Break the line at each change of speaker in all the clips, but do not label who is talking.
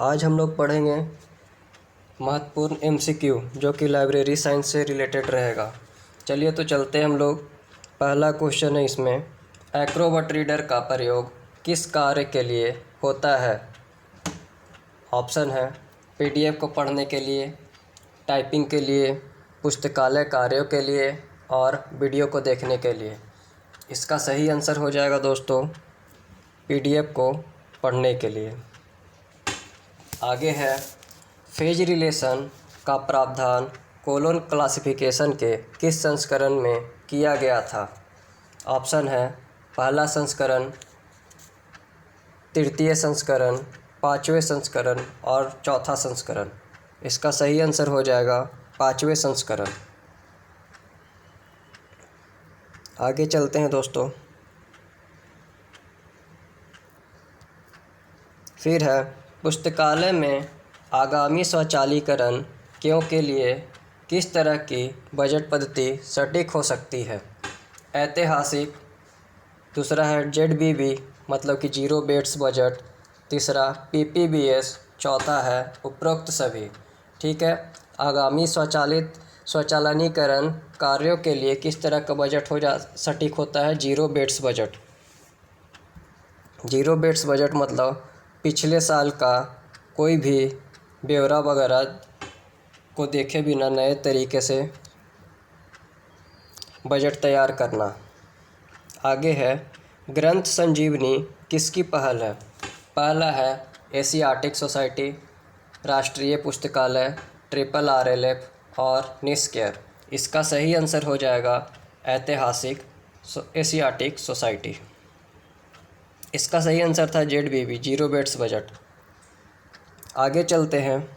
आज हम लोग पढ़ेंगे महत्वपूर्ण एमसीक्यू जो कि लाइब्रेरी साइंस से रिलेटेड रहेगा। चलिए तो चलते हैं हम लोग। पहला क्वेश्चन है इसमें, एक्रोबैट रीडर का प्रयोग किस कार्य के लिए होता है? ऑप्शन है पीडीएफ को पढ़ने के लिए, टाइपिंग के लिए, पुस्तकालय कार्यों के लिए और वीडियो को देखने के लिए। इसका सही आंसर हो जाएगा दोस्तों पीडीएफ को पढ़ने के लिए। आगे है, फेज रिलेशन का प्रावधान कोलोन क्लासिफिकेशन के किस संस्करण में किया गया था? ऑप्शन है पहला संस्करण, तृतीय संस्करण, पाँचवें संस्करण और चौथा संस्करण। इसका सही आंसर हो जाएगा पाँचवें संस्करण। आगे चलते हैं दोस्तों। फिर है, पुस्तकालय में आगामी स्वचालीकरण क्यों के लिए किस तरह की बजट पद्धति सटीक हो सकती है? ऐतिहासिक, दूसरा है जेडबीबी मतलब कि जीरो बेस्ड बजट, तीसरा पीपीबीएस, चौथा है उपरोक्त सभी। ठीक है, आगामी स्वचालनीकरण कार्यों के लिए किस तरह का बजट सटीक होता है? Zero based budget. Zero based budget मतलब पिछले साल का कोई भी ब्यौरा वगैरह को देखे बिना नए तरीके से बजट तैयार करना। आगे है, ग्रंथ संजीवनी किसकी पहल है? पहला है एशियाटिक सोसाइटी, राष्ट्रीय पुस्तकालय, ट्रिपल आरएलएफ और निस्केयर। इसका सही आंसर हो जाएगा ऐतिहासिक एशियाटिक सोसाइटी। इसका सही आंसर था जेडबीबी, जीरो बेस्ड बजट। आगे चलते हैं।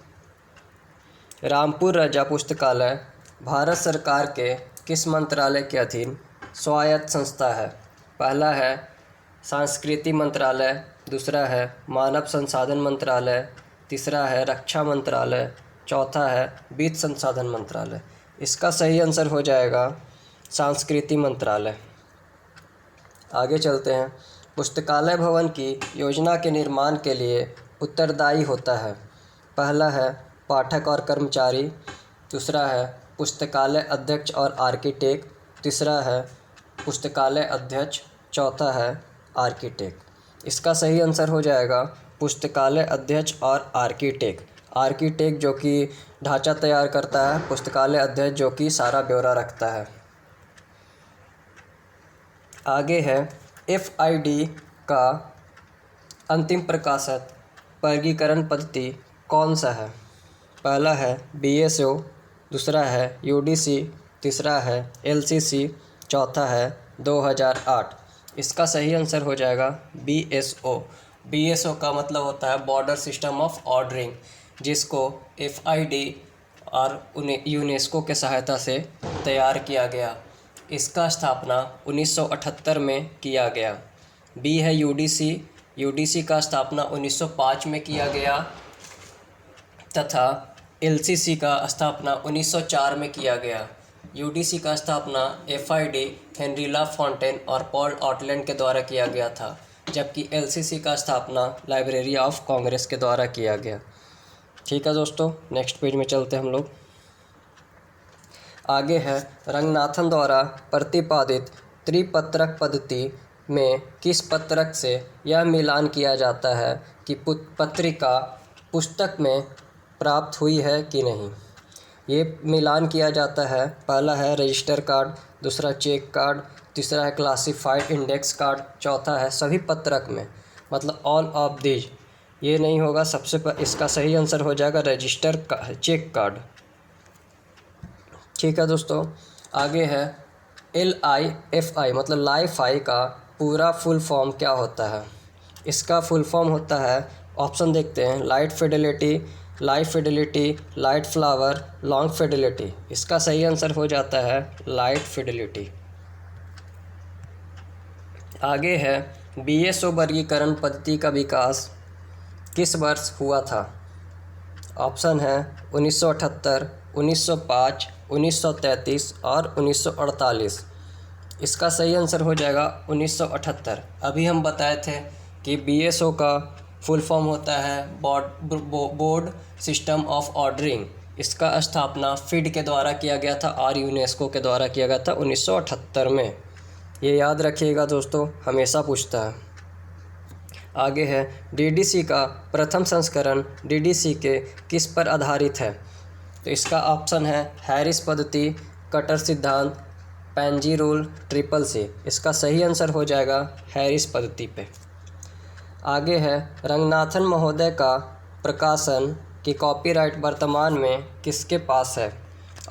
रामपुर रजा पुस्तकालय भारत सरकार के किस मंत्रालय के अधीन स्वायत्त संस्था है? पहला है संस्कृति मंत्रालय, दूसरा है मानव संसाधन मंत्रालय, तीसरा है रक्षा मंत्रालय, चौथा है वित्त संसाधन मंत्रालय। इसका सही आंसर हो जाएगा संस्कृति मंत्रालय। आगे चलते हैं। पुस्तकालय भवन की योजना के निर्माण के लिए उत्तरदायी होता है? पहला है पाठक और कर्मचारी, दूसरा है पुस्तकालय अध्यक्ष और आर्किटेक्ट, तीसरा है पुस्तकालय अध्यक्ष, चौथा है आर्किटेक्ट। इसका सही आंसर हो जाएगा पुस्तकालय अध्यक्ष और आर्किटेक्ट। आर्किटेक्ट जो कि ढांचा तैयार करता है, पुस्तकालय अध्यक्ष जो कि सारा ब्यौरा रखता है। आगे है, एफआईडी का अंतिम प्रकाशक वर्गीकरण पद्धति कौन सा है? पहला है बीएसओ, दूसरा है यूडीसी, तीसरा है एलसीसी, चौथा है 2008। इसका सही आंसर हो जाएगा बीएसओ। बीएसओ का मतलब होता है बॉर्डर सिस्टम ऑफ ऑर्डरिंग, जिसको एफआईडी और यूनेस्को के सहायता से तैयार किया गया। इसका स्थापना 1978 में किया गया। बी है यूडीसी। यूडीसी का स्थापना 1905 में किया गया तथा एलसीसी का स्थापना 1904 में किया गया। यूडीसी का स्थापना एफआईडी हेनरी ला फॉन्टेन और पॉल ऑटलैंड के द्वारा किया गया था, जबकि एलसीसी का स्थापना लाइब्रेरी ऑफ कांग्रेस के द्वारा किया गया। ठीक है दोस्तों, नेक्स्ट पेज में चलते हैं हम लोग। आगे है, रंगनाथन द्वारा प्रतिपादित त्रिपत्रक पद्धति में किस पत्रक से यह मिलान किया जाता है कि पत्रिका पुस्तक में प्राप्त हुई है कि नहीं? ये मिलान किया जाता है, पहला है रजिस्टर कार्ड, दूसरा चेक कार्ड, तीसरा है क्लासिफाइड इंडेक्स कार्ड, चौथा है सभी पत्रक में, मतलब ऑल ऑफ दीज। ये नहीं होगा, इसका सही आंसर हो जाएगा रजिस्टर चेक कार्ड। ठीक है दोस्तों, आगे है LIFI मतलब लाइफ-आई का पूरा फुल फॉर्म क्या होता है? इसका फुल फॉर्म होता है, ऑप्शन देखते हैं, light Fidelity, life Fidelity, light flower, long Fidelity. इसका सही आंसर हो जाता है लाइट फिडेलिटी। आगे है, बीएसओ वर्गीकरण पद्धति का विकास किस वर्ष हुआ था? ऑप्शन है 1978, 1905, 1933 और 1948। इसका सही आंसर हो जाएगा 1978। अभी हम बताए थे कि बीएसओ का फुल फॉर्म होता है बोर्ड सिस्टम ऑफ ऑर्डरिंग। इसका स्थापना फिड के द्वारा किया गया था और यूनेस्को के द्वारा किया गया था 1978 में। ये याद रखिएगा दोस्तों, हमेशा पूछता है। आगे है डीडीसी का प्रथम संस्करण डीडीसी के किस पर आधारित है? तो इसका ऑप्शन है हैरिस पद्धति, कटर सिद्धांत, पेंजी रूल, ट्रिपल सी। इसका सही आंसर हो जाएगा हैरिस पद्धति पे। आगे है रंगनाथन महोदय का प्रकाशन की कॉपीराइट वर्तमान में किसके पास है?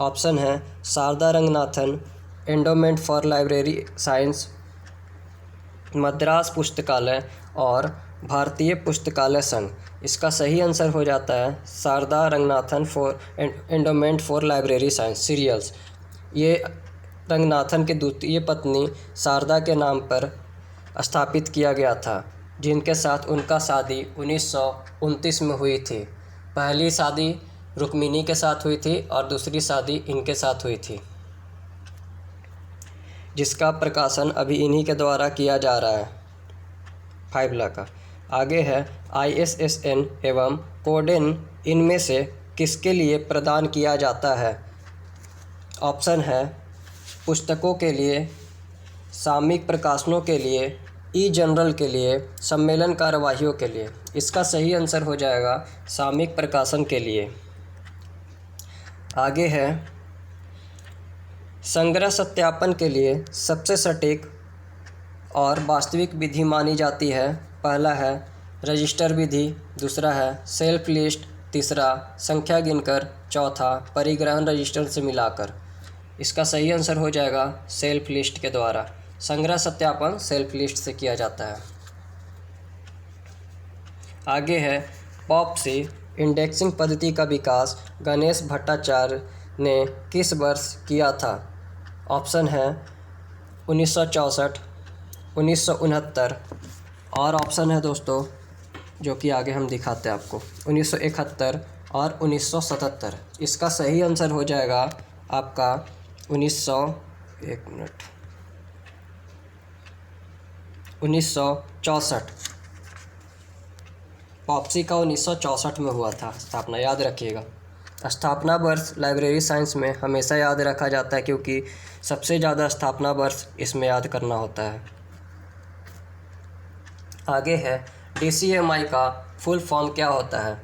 ऑप्शन है Sarada Ranganathan, endowment for library science, Madras पुस्तकालय और भारतीय पुस्तकालय संघ। इसका सही आंसर हो जाता है Sarada Ranganathan for endowment for library science serials. ये रंगनाथन की द्वितीय पत्नी शारदा के नाम पर स्थापित किया गया था, जिनके साथ उनका शादी 1929 में हुई थी। पहली शादी रुक्मिणी के साथ हुई थी और दूसरी शादी इनके साथ हुई थी, जिसका प्रकाशन अभी इन्हीं के द्वारा किया जा रहा है, 5 लाख का। आगे है ISSN एवं कोडेन इनमें से किसके लिए प्रदान किया जाता है? ऑप्शन है पुस्तकों के लिए, सामयिक प्रकाशनों के लिए, ई जर्नल के लिए, सम्मेलन कार्यवाहियों के लिए। इसका सही आंसर हो जाएगा सामयिक प्रकाशन के लिए। आगे है संग्रह सत्यापन के लिए सबसे सटीक और वास्तविक विधि मानी जाती है। पहला है रजिस्टर विधि, दूसरा है सेल्फ लिस्ट, तीसरा संख्या गिनकर, चौथा परिग्रहण रजिस्टर से मिलाकर। इसका सही आंसर हो जाएगा सेल्फ लिस्ट के द्वारा। संग्रह सत्यापन सेल्फ लिस्ट से किया जाता है। आगे है पॉप्सी इंडेक्सिंग पद्धति का विकास गणेश भट्टाचार्य ने किस वर्ष किया था? ऑप्शन है 1964, 1969 और ऑप्शन है दोस्तों जो कि आगे हम दिखाते हैं आपको 1971 और 1977। इसका सही आंसर हो जाएगा आपका 1964। पॉप्सी का 1964 में हुआ था स्थापना, याद रखिएगा। स्थापना वर्ष लाइब्रेरी साइंस में हमेशा याद रखा जाता है, क्योंकि सबसे ज़्यादा स्थापना वर्ष इसमें याद करना होता है। आगे है DCMI का फुल फॉर्म क्या होता है?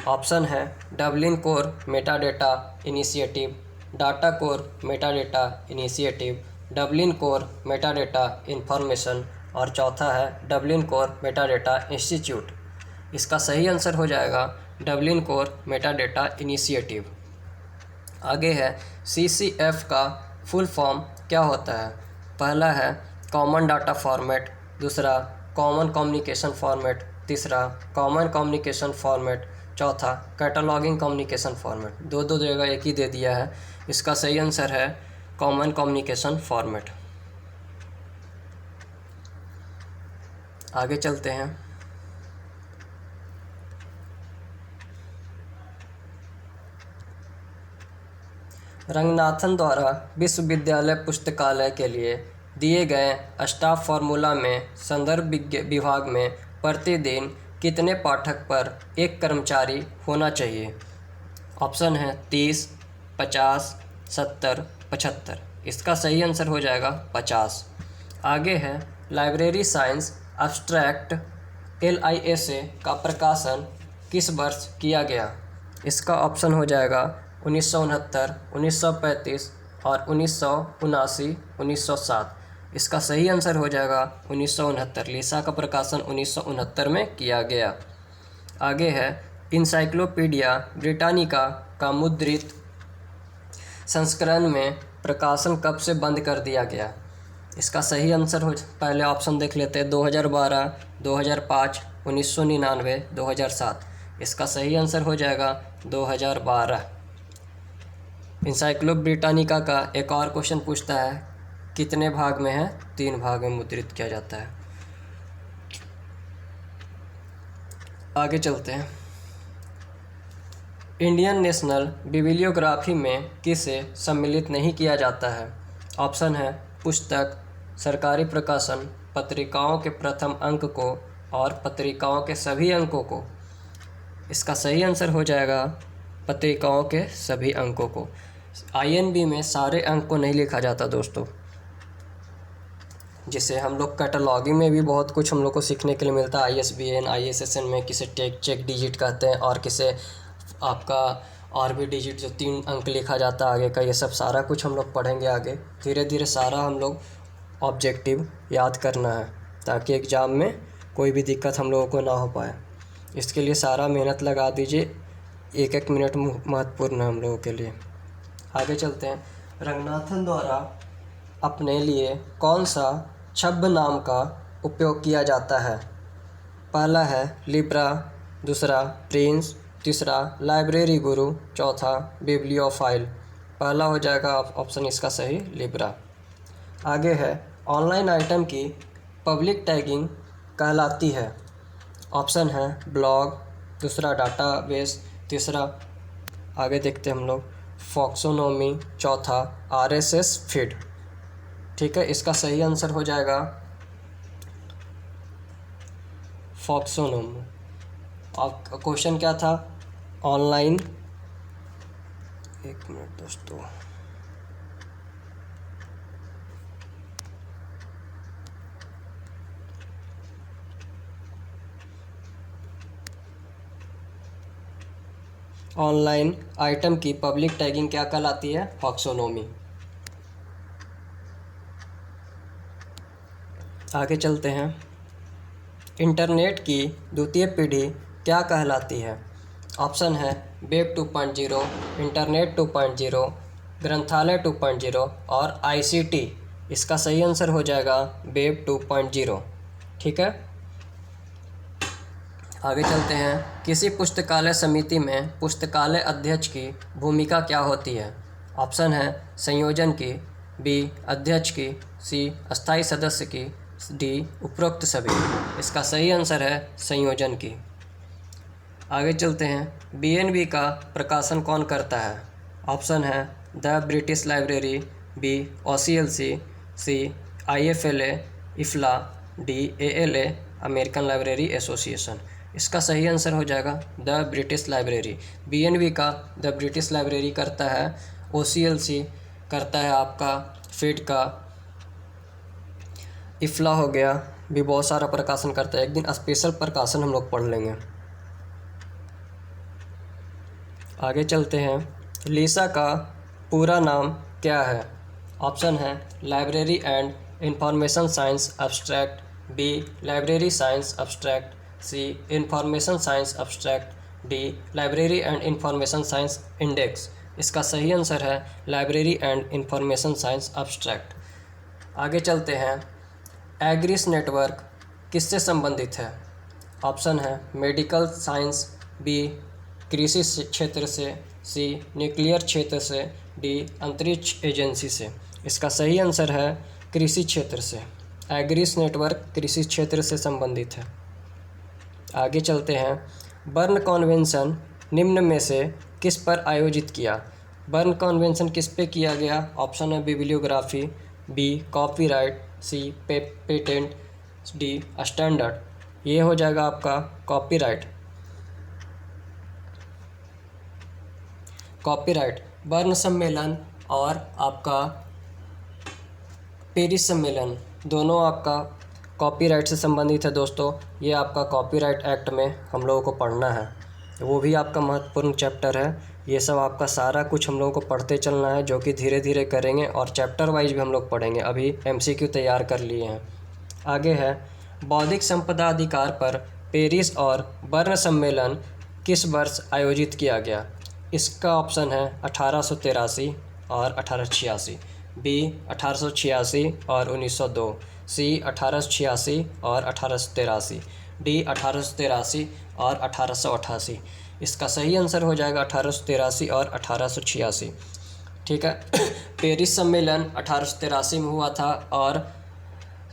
ऑप्शन है Dublin core metadata initiative, data core metadata initiative, Dublin core metadata information और चौथा है डबलिन कोर मेटाडेटा इंस्टीट्यूट। इसका सही आंसर हो जाएगा डबलिन कोर मेटाडेटा इनिशिएटिव। आगे है CCF का फुल फॉर्म क्या होता है? पहला है कॉमन डाटा फॉर्मेट, दूसरा कॉमन कम्युनिकेशन फॉर्मेट, तीसरा कॉमन कम्युनिकेशन फॉर्मेट, चौथा कैटलॉगिंग कम्युनिकेशन फॉर्मेट। दो जगह एक ही दे दिया है। इसका सही आंसर है कॉमन कम्युनिकेशन फॉर्मेट। आगे चलते हैं। रंगनाथन द्वारा विश्वविद्यालय पुस्तकालय के लिए दिए गए स्टाफ फार्मूला में संदर्भ विभाग में प्रतिदिन कितने पाठक पर एक कर्मचारी होना चाहिए? ऑप्शन है 30, 50, 70, 75। इसका सही आंसर हो जाएगा 50। आगे है लाइब्रेरी साइंस एब्स्ट्रैक्ट LISA का प्रकाशन किस वर्ष किया गया? इसका ऑप्शन हो जाएगा 1969, 1935 और 1979, 1907। इसका सही आंसर हो जाएगा 1969। लिसा का प्रकाशन 1969 में किया गया। आगे है इंसाइक्लोपीडिया ब्रिटानिका का मुद्रित संस्करण में प्रकाशन कब से बंद कर दिया गया? इसका सही आंसर हो, पहले ऑप्शन देख लेते हैं, 2012, 2005, 1999, 2007। इसका सही आंसर हो जाएगा 2012। इंसाइक्लो ब्रिटानिका का एक और क्वेश्चन पूछता है कितने भाग में है? 3 भाग में मुद्रित किया जाता है। आगे चलते हैं। इंडियन नेशनल बिब्लियोग्राफी में किसे सम्मिलित नहीं किया जाता है? ऑप्शन है पुस्तक, सरकारी प्रकाशन, पत्रिकाओं के प्रथम अंक को और पत्रिकाओं के सभी अंकों को। इसका सही आंसर हो जाएगा पत्रिकाओं के सभी अंकों को। INB में सारे अंक को नहीं लिखा जाता दोस्तों, जिसे हम लोग कैटलॉगिंग में भी बहुत कुछ हम लोग को सीखने के लिए मिलता है। ISBN ISSN में किसे चेक डिजिट कहते हैं और किसे आपका और भी डिजिट जो 3 अंक लिखा जाता है आगे का, ये सब सारा कुछ हम लोग पढ़ेंगे आगे। धीरे धीरे सारा हम लोग ऑब्जेक्टिव याद करना है ताकि एग्ज़ाम में कोई भी दिक्कत हम लोगों को ना हो पाए। इसके लिए सारा मेहनत लगा दीजिए, एक एक मिनट महत्वपूर्ण है हम लोगों के लिए। आगे चलते हैं। रंगनाथन द्वारा अपने लिए कौन सा छद्म नाम का उपयोग किया जाता है? पहला है लिब्रा, दूसरा प्रिंस, तीसरा लाइब्रेरी गुरु, चौथा बिब्लियोफाइल। पहला हो जाएगा ऑप्शन इसका सही लिब्रा। आगे है ऑनलाइन आइटम की पब्लिक टैगिंग कहलाती है। ऑप्शन है ब्लॉग, दूसरा डाटाबेस, तीसरा आगे देखते हैं हम लोग फॉक्सोनोमी, चौथा RSS फीड। ठीक है, इसका सही आंसर हो जाएगा फॉक्सोनोमी। अब क्वेश्चन क्या था? ऑनलाइन, एक मिनट दोस्तों, ऑनलाइन आइटम की पब्लिक टैगिंग क्या कहलाती है? फॉक्सोनोमी। आगे चलते हैं। इंटरनेट की द्वितीय पीढ़ी क्या कहलाती है? ऑप्शन है वेब 2.0, इंटरनेट 2.0, ग्रंथालय 2.0 और ICT। इसका सही आंसर हो जाएगा वेब 2.0। ठीक है, आगे चलते हैं। किसी पुस्तकालय समिति में पुस्तकालय अध्यक्ष की भूमिका क्या होती है? ऑप्शन है संयोजन की, B अध्यक्ष की, C अस्थायी सदस्य की, D उपरोक्त सभी। इसका सही आंसर है संयोजन की। आगे चलते हैं। BNB का प्रकाशन कौन करता है? ऑप्शन है the British library, B OCLC, C IFLA IFLA, D ALA American library association. इसका सही आंसर हो जाएगा द ब्रिटिश लाइब्रेरी। BNB का द ब्रिटिश लाइब्रेरी करता है, OCLC करता है आपका फीड का, IFLA हो गया, भी बहुत सारा प्रकाशन करता है। एक दिन स्पेशल प्रकाशन हम लोग पढ़ लेंगे। आगे चलते हैं। लीसा का पूरा नाम क्या है? ऑप्शन है library and information science abstract, B library science abstract, C information science abstract, D library and information science index. इसका सही आंसर है library and information science abstract. आगे चलते हैं। एग्रीस नेटवर्क किससे संबंधित है? ऑप्शन है मेडिकल साइंस, B कृषि क्षेत्र से, C न्यूक्लियर क्षेत्र से, D अंतरिक्ष एजेंसी से। इसका सही आंसर है कृषि क्षेत्र से। एग्रीस नेटवर्क कृषि क्षेत्र से संबंधित है। आगे चलते हैं। बर्न कॉन्वेंशन निम्न में से किस पर आयोजित किया? बर्न कॉन्वेंशन किस पे किया गया? ऑप्शन है bibliography, B copyright, C patent, D standard. ये हो जाएगा आपका कॉपीराइट। कॉपीराइट बर्न सम्मेलन और आपका पेरिस सम्मेलन दोनों आपका कॉपीराइट से संबंधित है दोस्तों। ये आपका कॉपीराइट एक्ट में हम लोगों को पढ़ना है, वो भी आपका महत्वपूर्ण चैप्टर है। ये सब आपका सारा कुछ हम लोगों को पढ़ते चलना है, जो कि धीरे धीरे करेंगे और चैप्टर वाइज भी हम लोग पढ़ेंगे। अभी MCQ तैयार कर लिए हैं। आगे है बौद्धिक संपदा अधिकार पर पेरिस और बर्न सम्मेलन किस वर्ष आयोजित किया गया? इसका ऑप्शन है 1883 और 1886, B 1886 और 1902, C 1886 और 1883, D 1883 और 1888। इसका सही आंसर हो जाएगा 1883 और 1886। ठीक है, पेरिस सम्मेलन 1883 में हुआ था और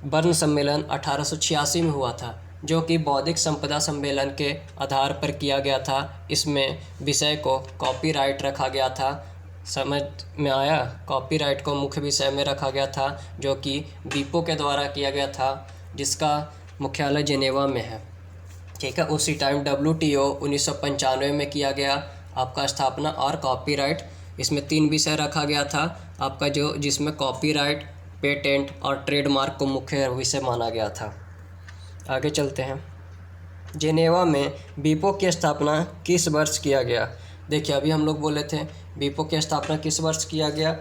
बर्न सम्मेलन 1886 में हुआ था, जो कि बौद्धिक संपदा सम्मेलन के आधार पर किया गया था। इसमें विषय को कॉपीराइट रखा गया था। समझ में आया? कॉपीराइट को मुख्य विषय में रखा गया था, जो कि WIPO के द्वारा किया गया था, जिसका मुख्यालय जेनेवा में है। ठीक है, उसी टाइम WTO 1995 में किया गया आपका स्थापना। और कॉपीराइट, इसमें 3 विषय रखा गया था आपका, जिसमें कॉपीराइट, पेटेंट और ट्रेडमार्क को मुख्य विषय माना गया था। आगे चलते हैं। जेनेवा में बीपो की स्थापना किस वर्ष किया गया? देखिए, अभी हम लोग बोले थे बीपो की स्थापना किस वर्ष किया गया,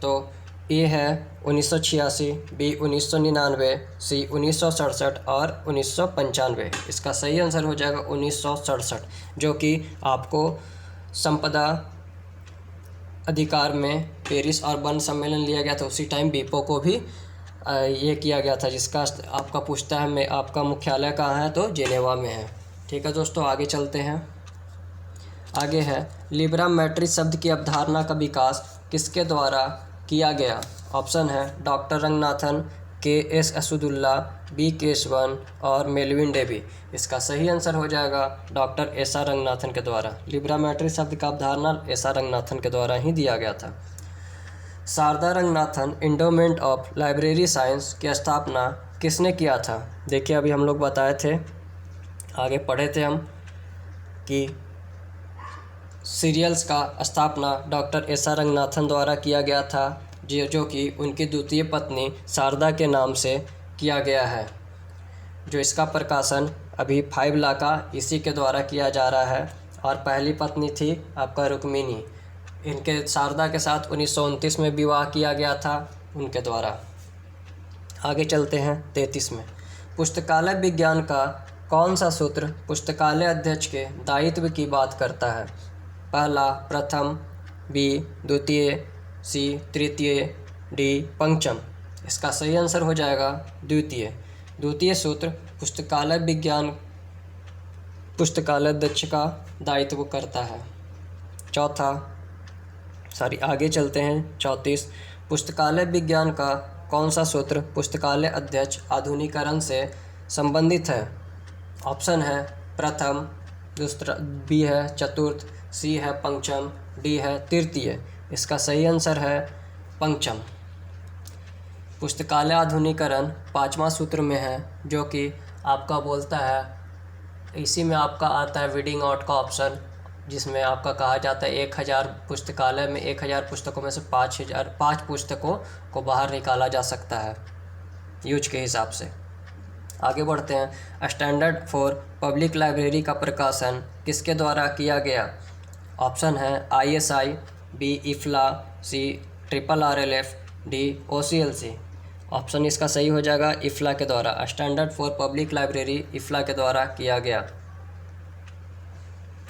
तो ए है 1986, बी 1999, सी 1967 और 1995। इसका सही आंसर हो जाएगा 1967, जो कि आपको संपदा अधिकार में पेरिस और बर्न सम्मेलन लिया गया था। उसी टाइम बीपो को भी ये किया गया था, जिसका आपका पूछता है में आपका मुख्यालय कहाँ है, तो जेनेवा में है। ठीक है दोस्तों, आगे चलते हैं। आगे है लिब्रा मैट्रिस शब्द की अवधारणा का विकास किसके द्वारा किया गया? ऑप्शन है doctor Ranganathan, KS Asadullah, B Keshavan और मेलविन डेवी। इसका सही आंसर हो जाएगा डॉक्टर SR रंगनाथन के द्वारा। लिब्रा मैट्रिस शब्द का अवधारणा SR रंगनाथन के द्वारा ही दिया गया था। Sarada Ranganathan endowment of library science की स्थापना किसने किया था? देखिए, अभी हम लोग बताए थे, आगे पढ़े थे हम कि सीरियल्स का स्थापना डॉक्टर SR रंगनाथन द्वारा किया गया था, जो कि उनकी द्वितीय पत्नी शारदा के नाम से किया गया है। जो इसका प्रकाशन अभी 5 लाका इसी के द्वारा किया जा रहा है। और पहली पत्नी थी आपका रुक्मिणी, इनके शारदा के साथ 1929 में विवाह किया गया था उनके द्वारा। आगे चलते हैं 33 में। पुस्तकालय विज्ञान का कौन सा सूत्र पुस्तकालय अध्यक्ष के दायित्व की बात करता है? पहला प्रथम, B द्वितीय, C तृतीय, D पंचम। इसका सही आंसर हो जाएगा द्वितीय। द्वितीय सूत्र पुस्तकालय विज्ञान पुस्तकालय अध्यक्ष का दायित्व करता है। आगे चलते हैं 34। पुस्तकालय विज्ञान का कौन सा सूत्र पुस्तकालय अध्यक्ष आधुनिकीकरण से संबंधित है? ऑप्शन है प्रथम, दूसरा B है चतुर्थ, C है पंचम, D है तृतीय। इसका सही आंसर है पंचम। पुस्तकालय आधुनिकीकरण 5वां सूत्र में है, जो कि आपका बोलता है, इसी में आपका आता है वीडिंग आउट का ऑप्शन, जिसमें आपका कहा जाता है 1000 पुस्तकालय में 1000 पुस्तकों में से 5 पुस्तकों को बाहर निकाला जा सकता है यूज के हिसाब से। आगे बढ़ते हैं। स्टैंडर्ड फॉर पब्लिक लाइब्रेरी का प्रकाशन किसके द्वारा किया गया? ऑप्शन है ISI, B IFLA, C RRLF, D OCLC। Option इसका सही हो जाएगा IFLA के द्वारा। Standard for public library IFLA के द्वारा किया गया।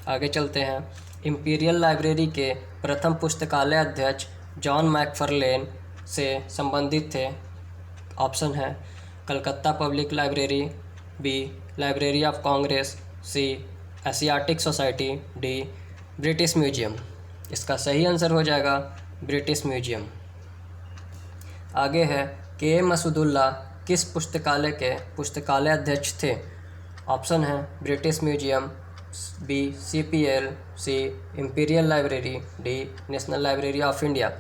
आगे चलते हैं। इंपीरियल लाइब्रेरी के प्रथम पुस्तकालय अध्यक्ष जॉन मैकफार्लेन से संबंधित थे। ऑप्शन है Calcutta public library, B library of Congress, C Asiatic society, D British museum. इसका सही आंसर हो जाएगा ब्रिटिश म्यूजियम। आगे है KM असदुल्ला किस पुस्तकालय के पुस्तकालय अध्यक्ष थे? ऑप्शन है British museum, B CPL, C imperial library, D national library of India.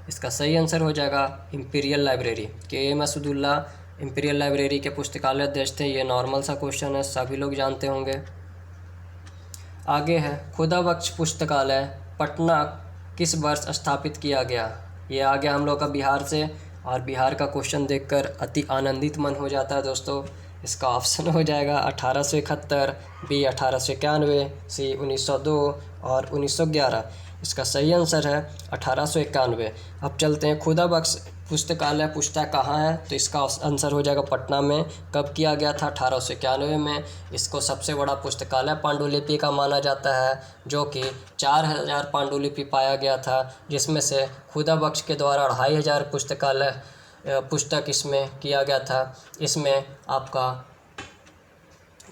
इसका सही आंसर हो जाएगा imperial library. KM Asadullah imperial library के पुस्तकालय अध्यक्ष थे। ये नॉर्मल सा क्वेश्चन है, सभी लोग जानते होंगे। आगे है खुदा बख्श पुस्तकालय पटना किस वर्ष स्थापित किया गया? ये आ गया हम लोग का बिहार से, और बिहार का क्वेश्चन देखकर अति आनंदित मन हो जाता है दोस्तों। इसका ऑप्शन हो जाएगा 1871, B 1891, C 1902 और 1911। इसका सही आंसर है 1891। अब चलते हैं। खुदा बख्श पुस्तकालय पूछता कहाँ है, तो इसका आंसर हो जाएगा पटना में। कब किया गया था? 1891 में। इसको सबसे बड़ा पुस्तकालय पांडुलिपि का माना जाता है, जो कि 4000 पांडुलिपि पाया गया था, जिसमें से खुदा बख्श के द्वारा 2500 पुस्तक इसमें किया गया था। इसमें आपका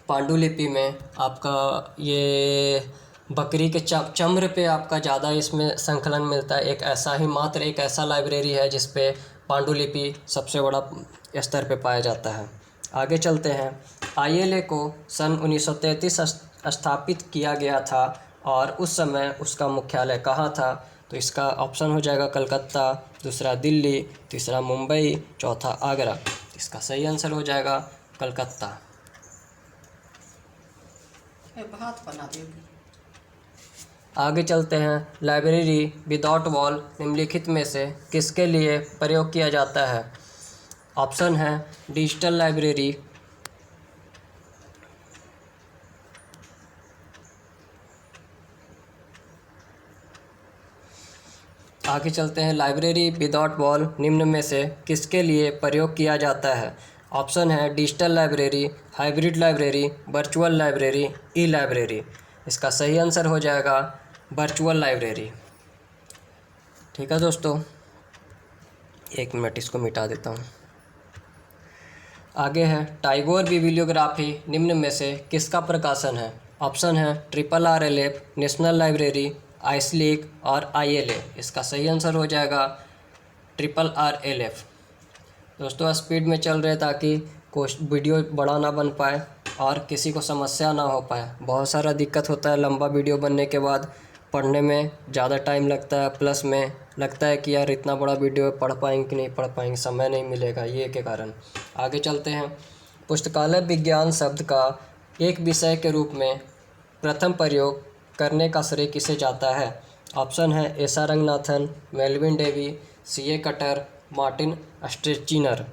पांडुलिपि में आपका ये बकरी के चमड़े पे आपका ज़्यादा इसमें संकलन मिलता है। मात्र एक ऐसा लाइब्रेरी है जिस पे पांडुलिपि सबसे बड़ा स्तर पे पाया जाता है। आगे चलते हैं। ILA को सन 1933 स्थापित किया गया था, और उस समय उसका मुख्यालय कहाँ था? तो इसका ऑप्शन हो जाएगा कलकत्ता, दूसरा दिल्ली, तीसरा मुंबई, चौथा आगरा। इसका सही आंसर हो जाएगा कलकत्ता।
भात बना देगी।
आगे चलते हैं। लाइब्रेरी विदाउट वॉल निम्नलिखित में से किसके लिए प्रयोग किया जाता है? ऑप्शन है डिजिटल लाइब्रेरी, आगे चलते हैं। लाइब्रेरी विदाउट वॉल निम्न में से किसके लिए प्रयोग किया जाता है? ऑप्शन है digital library, hybrid library, virtual library, ई लाइब्रेरी। इसका सही आंसर हो जाएगा वर्चुअल लाइब्रेरी। ठीक है दोस्तों, 1 मिनट इसको मिटा देता हूँ। आगे है टैगोर बिब्लियोग्राफी निम्न में से किसका प्रकाशन है? ऑप्शन है RRLF, नेशनल लाइब्रेरी, आइसलीक और ILA। इसका सही आंसर हो जाएगा RRLF। दोस्तों स्पीड में चल रहे ताकि वीडियो बड़ा ना बन पाए और किसी को समस्या ना हो पाए। बहुत सारा दिक्कत होता है लंबा वीडियो बनने के बाद, पढ़ने में ज़्यादा टाइम लगता है, प्लस में लगता है कि यार इतना बड़ा वीडियो पढ़ पाएंगे कि नहीं पढ़ पाएंगे, समय नहीं मिलेगा, ये के कारण। आगे चलते हैं। पुस्तकालय विज्ञान शब्द का एक विषय के रूप में प्रथम प्रयोग करने का श्रेय किसे जाता है? ऑप्शन है एसा Ranganathan, Melvil Dewey, CA Cutter, Martin स्ट्रेचिनर।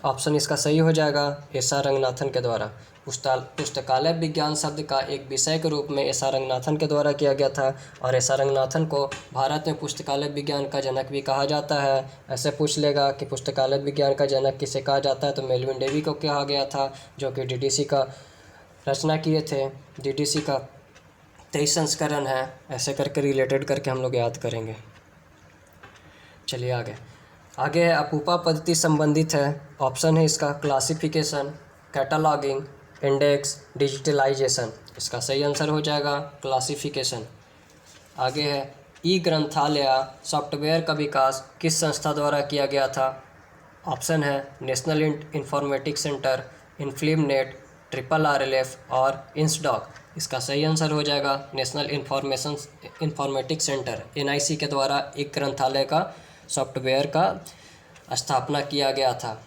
ऑप्शन इसका सही हो जाएगा एसा रंगनाथन के द्वारा। पुस्तकालय विज्ञान शब्द का एक विषय के रूप में एसा रंगनाथन के द्वारा किया गया था और एसा रंगनाथन को भारत में पुस्तकालय विज्ञान का जनक भी कहा जाता है। ऐसे पूछ लेगा कि पुस्तकालय विज्ञान का जनक किसे कहा जाता है, तो मेलविन डेवी को कहा गया था, जो कि DDC का रचना किए थे। DDC का 23 संस्करण है। ऐसे करके रिलेटेड करके हम लोग याद करेंगे। चलिए आगे है अपूपा पद्धति संबंधित है। ऑप्शन है इसका क्लासिफिकेशन, कैटलॉगिंग, इंडेक्स, डिजिटलाइजेशन। इसका सही आंसर हो जाएगा क्लासिफिकेशन। आगे है ई ग्रंथालय सॉफ्टवेयर का विकास किस संस्था द्वारा किया गया था? ऑप्शन है नेशनल इंफॉर्मेटिक्स सेंटर, इन्फ्लिमनेट, RRLF और इंसडॉक। इसका सही आंसर हो जाएगा नेशनल इंफॉर्मेटिक्स सेंटर, NIC के द्वारा एक ग्रंथालय का सॉफ्टवेयर का स्थापना किया गया था।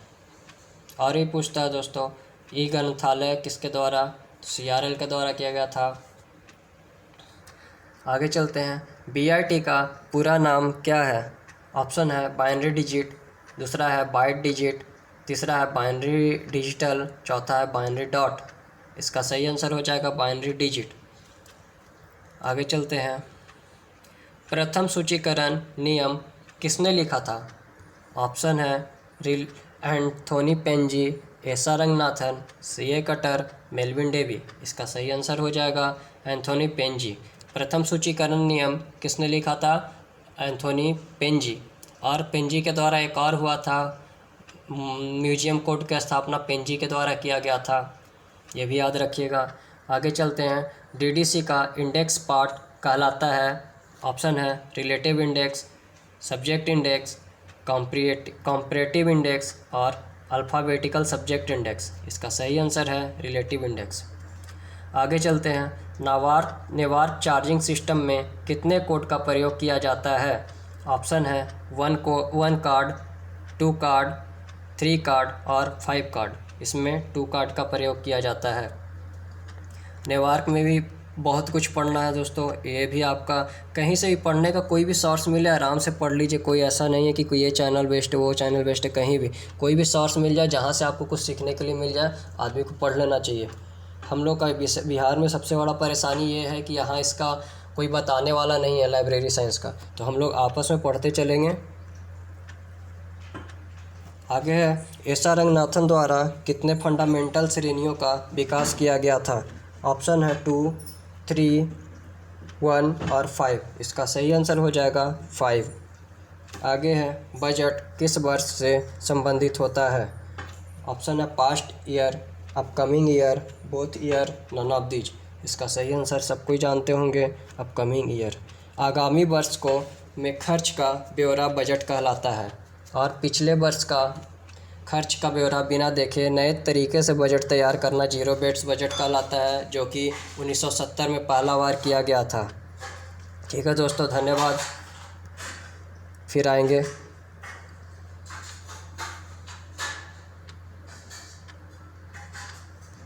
और ये पूछता है दोस्तों ई ग्रंथालय किसके द्वारा? CRL के द्वारा किया गया था। आगे चलते हैं। BIT का पूरा नाम क्या है? ऑप्शन है बाइनरी डिजिट, दूसरा है बाइट डिजिट, तीसरा है बाइनरी डिजिटल, चौथा है बाइनरी डॉट। इसका सही आंसर हो जाएगा बाइनरी डिजिट। आगे चलते हैं। प्रथम सूचीकरण नियम किसने लिखा था? ऑप्शन है Anthony Panizzi, S R Ranganathan, CA Cutter, Melvin Dewey. इसका सही आंसर हो जाएगा एंथोनी पेंजी। प्रथम सूचीकरण नियम किसने लिखा था? Anthony pansy. और पेंजी के द्वारा एक और हुआ था, म्यूजियम कोड की स्थापना पेंजी के द्वारा किया गया था, ये भी याद रखिएगा। आगे चलते हैं। DDC का इंडेक्स पार्ट कहलाता है। ऑप्शन है relative index, subject index, comparative index और अल्फ़ाबेटिकल सब्जेक्ट इंडेक्स। इसका सही आंसर है रिलेटिव इंडेक्स। आगे चलते हैं। नेवार चार्जिंग सिस्टम में कितने कोड का प्रयोग किया जाता है? ऑप्शन है 1 कार्ड, 2 कार्ड, 3 कार्ड और 5 कार्ड। इसमें 2 कार्ड का प्रयोग किया जाता है। नेवार्क में भी बहुत कुछ पढ़ना है दोस्तों, ये भी आपका कहीं से भी पढ़ने का कोई भी सोर्स मिले आराम से पढ़ लीजिए। कोई ऐसा नहीं है कि कोई ये चैनल बेस्ट है वो चैनल बेस्ट है, कहीं भी कोई भी सोर्स मिल जाए जहाँ से आपको कुछ सीखने के लिए मिल जाए, आदमी को पढ़ लेना चाहिए। हम लोग का बिहार में सबसे बड़ा परेशानी ये है कि यहाँ इसका कोई बताने वाला नहीं है लाइब्रेरी साइंस का, तो हम लोग आपस में पढ़ते चलेंगे। आगे है एसा रंगनाथन द्वारा कितने फंडामेंटल श्रेणियों का विकास किया गया था? ऑप्शन है 2, 3, 1 और 5। इसका सही आंसर हो जाएगा 5। आगे है बजट किस वर्ष से संबंधित होता है? ऑप्शन है past year, upcoming year, both year, none of these. इसका सही आंसर सबको ही जानते होंगे, अपकमिंग ईयर। आगामी वर्ष को में खर्च का ब्यौरा बजट कहलाता है और पिछले वर्ष का खर्च का ब्यौरा बिना देखे नए तरीके से बजट तैयार करना जीरो बेस्ड बजट कहलाता है, जो कि 1970 में पहला बार किया गया था। ठीक है दोस्तों, धन्यवाद। फिर आएंगे।